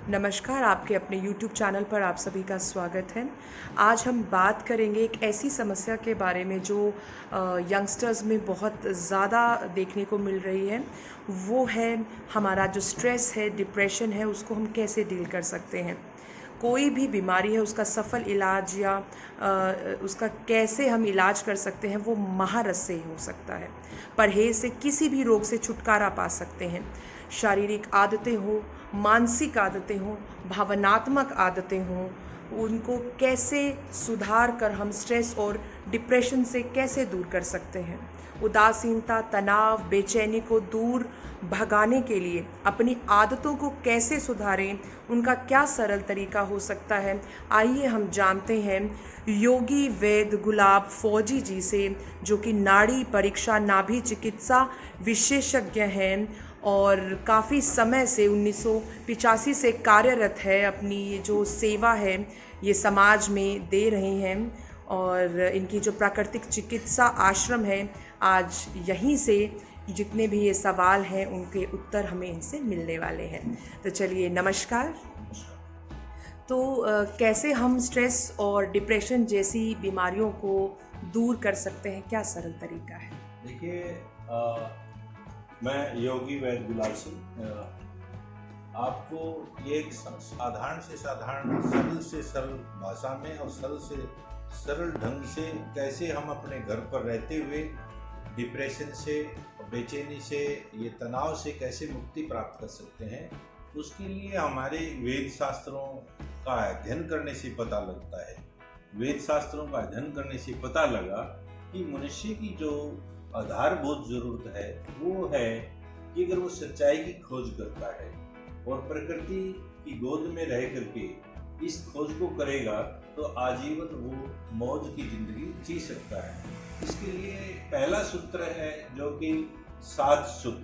नमस्कार, आपके अपने YouTube चैनल पर आप सभी का स्वागत है। आज हम बात करेंगे एक ऐसी समस्या के बारे में जो यंगस्टर्स में बहुत ज़्यादा देखने को मिल रही है। वो है हमारा जो स्ट्रेस है, डिप्रेशन है, उसको हम कैसे डील कर सकते हैं। कोई भी बीमारी है उसका सफल इलाज या उसका कैसे हम इलाज कर सकते हैं, वो महारस से ही हो सकता है। परहेज़ से किसी भी रोग से छुटकारा पा सकते हैं। शारीरिक आदतें हो, मानसिक आदतें हों, भावनात्मक आदतें हों, उनको कैसे सुधार कर हम स्ट्रेस और डिप्रेशन से कैसे दूर कर सकते हैं। उदासीनता, तनाव, बेचैनी को दूर भगाने के लिए अपनी आदतों को कैसे सुधारें, उनका क्या सरल तरीका हो सकता है, आइए हम जानते हैं योगी वैद्य गुलाब फौजी जी से, जो कि नाड़ी परीक्षा नाभि चिकित्सा विशेषज्ञ हैं और काफ़ी समय से 1985 से कार्यरत है। अपनी ये जो सेवा है ये समाज में दे रहे हैं और इनकी जो प्राकृतिक चिकित्सा आश्रम है, आज यहीं से जितने भी ये सवाल हैं उनके उत्तर हमें इनसे मिलने वाले हैं। तो चलिए, नमस्कार। तो कैसे हम स्ट्रेस और डिप्रेशन जैसी बीमारियों को दूर कर सकते हैं, क्या सरल तरीका है? देखिए, मैं योगी वैद्य गुलाब सिंह आपको एक साधारण से साधारण, सरल से सरल भाषा में और सरल से सरल ढंग से कैसे हम अपने घर पर रहते हुए डिप्रेशन से, बेचैनी से, ये तनाव से कैसे मुक्ति प्राप्त कर सकते हैं, उसके लिए हमारे वेद शास्त्रों का अध्ययन करने से पता लगता है। वेद शास्त्रों का अध्ययन करने से पता लगा कि मनुष्य की जो आधारभूत जरूरत है वो है कि अगर वो सच्चाई की खोज करता है और प्रकृति की गोद में रह करके इस खोज को करेगा तो आजीवन वो मौज की जिंदगी जी सकता है। इसके लिए पहला सूत्र है जो कि सात सुख।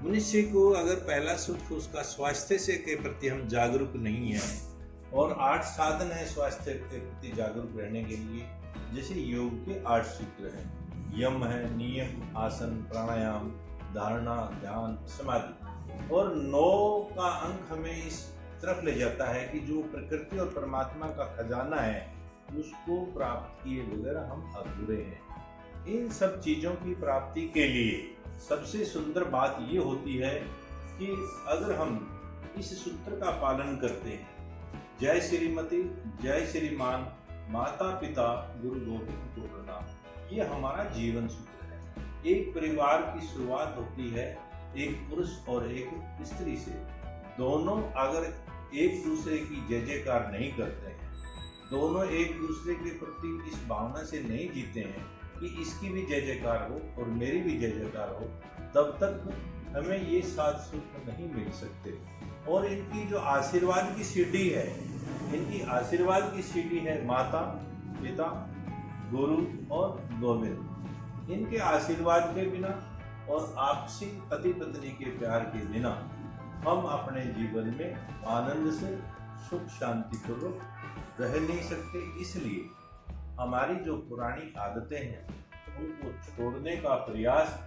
मनुष्य को अगर पहला सुख उसका स्वास्थ्य से के प्रति हम जागरूक नहीं है, और 8 साधन है स्वास्थ्य के प्रति जागरूक रहने के लिए। जैसे योग के 8 सूत्र हैं, यम है, नियम, आसन, प्राणायाम, धारणा, ध्यान, समाधि, और 9 का अंक हमें इस तरफ ले जाता है कि जो प्रकृति और परमात्मा का खजाना है उसको प्राप्त किए बगैर हम अधूरे हैं। इन सब चीजों की प्राप्ति के लिए सबसे सुंदर बात ये होती है कि अगर हम इस सूत्र का पालन करते हैं, जय श्रीमती, जय श्रीमान, माता पिता, गुरु गोविंद को प्रणाम, ये हमारा जीवन सूत्र है। एक परिवार की शुरुआत होती है एक पुरुष और एक स्त्री से। दोनों अगर एक दूसरे की जय जयकार नहीं करते हैं, दोनों एक दूसरे के प्रति इस भावना से नहीं जीते हैं कि इसकी भी जय जयकार हो और मेरी भी जय जयकार हो, तब तक हमें ये 7 सुख नहीं मिल सकते। और इनकी जो आशीर्वाद की सीढ़ी है, इनकी आशीर्वाद की सीढ़ी है माता पिता, गुरु और गोविंद। इनके आशीर्वाद के बिना और आपसी पति पत्नी के प्यार के बिना हम अपने जीवन में आनंद से, सुख शांति पूर्वक रह नहीं सकते। इसलिए हमारी जो पुरानी आदतें हैं उनको छोड़ने का प्रयास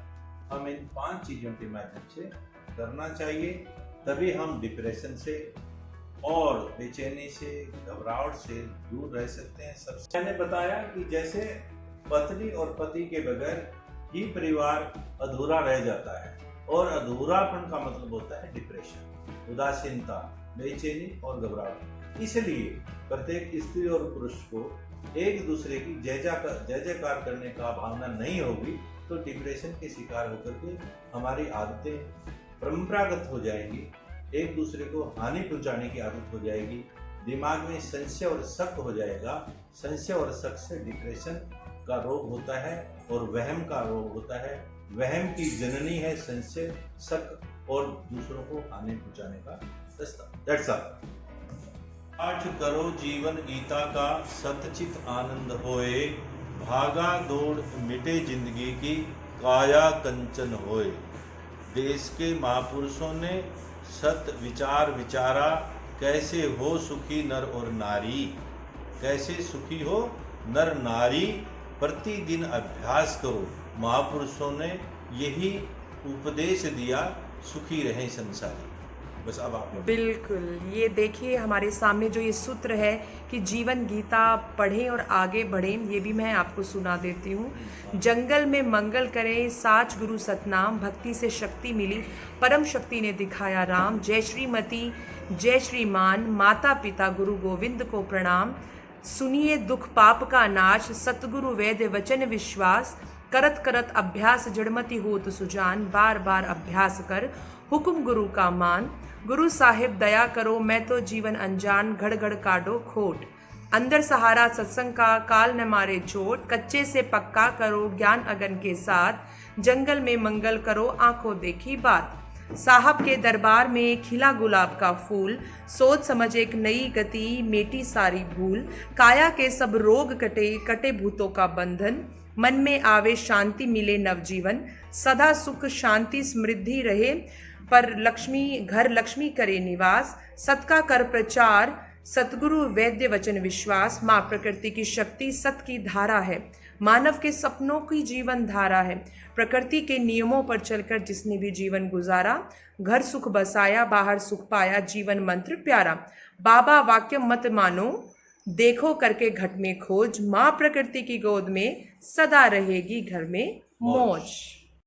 हम इन 5 चीजों के माध्यम से करना चाहिए। तभी हम डिप्रेशन से और बेचैनी से, घबराहट से दूर रह सकते हैं। सबसे मैंने बताया कि जैसे पत्नी और पति के बगैर ही परिवार अधूरा रह जाता है, और अधूरापन का मतलब होता है डिप्रेशन, उदासीनता, बेचैनी और घबराहट। इसलिए प्रत्येक स्त्री और पुरुष को एक दूसरे की जय जयकार करने का भावना नहीं होगी तो डिप्रेशन के शिकार होकर के हमारी आदतें परंपरागत हो जाएंगी, एक दूसरे को हानि पहुंचाने की आदत हो जाएगी, दिमाग में संशय और शक हो जाएगा। संशय और शक से डिप्रेशन का रोग होता है और वहम का रोग होता है। वहम की जननी है संशय, शक और दूसरों को हानि पहुंचाने का रास्ता। पाठ करो जीवन गीता का, सतचित आनंद होए, भागा दौड़ मिटे जिंदगी की, काया कंचन होए। देश के महापुरुषों ने सत विचार विचारा, कैसे हो सुखी नर और नारी। कैसे सुखी हो नर नारी, प्रतिदिन अभ्यास करो। महापुरुषों ने यही उपदेश दिया, सुखी रहें संसारी। बस अब आप बिल्कुल, ये देखिए हमारे सामने जो ये सूत्र है कि जीवन गीता पढ़ें और आगे बढ़ें, ये भी मैं आपको सुना देती हूँ। जंगल में मंगल करें साच गुरु सतनाम, भक्ति से शक्ति मिली परम शक्ति ने दिखाया राम। जय श्रीमती जय श्रीमान, माता पिता गुरु गोविंद को प्रणाम। सुनिए दुख पाप का नाश, सतगुरु वेद वचन विश्वास। करत करत अभ्यास जड़मति होत सुजान, बार बार अभ्यास कर हुक्म गुरु का मान। गुरु साहिब दया करो मैं तो जीवन अनजान, घड़ घड़ काटो खोट। अंदर सहारा सत्संग का काल न मारे चोट, कच्चे से पक्का करो ज्ञान अगन के साथ। जंगल में मंगल करो आंखों देखी बात। साहब के दरबार में खिला गुलाब का फूल, सोच समझ एक नई गति मेटी सारी भूल। काया के सब रोग कटे कटे भूतों का बंधन, मन में आवे शांति मिले नवजीवन। सदा सुख शांति समृद्धि रहे, पर लक्ष्मी घर लक्ष्मी करे निवास। सत का कर प्रचार सतगुरु वैद्य वचन विश्वास। माँ प्रकृति की शक्ति सत की धारा है, मानव के सपनों की जीवन धारा है। प्रकृति के नियमों पर चलकर जिसने भी जीवन गुजारा, घर सुख बसाया बाहर सुख पाया, जीवन मंत्र प्यारा। बाबा वाक्य मत मानो देखो करके घट में खोज, माँ प्रकृति की गोद में सदा रहेगी घर में मौज।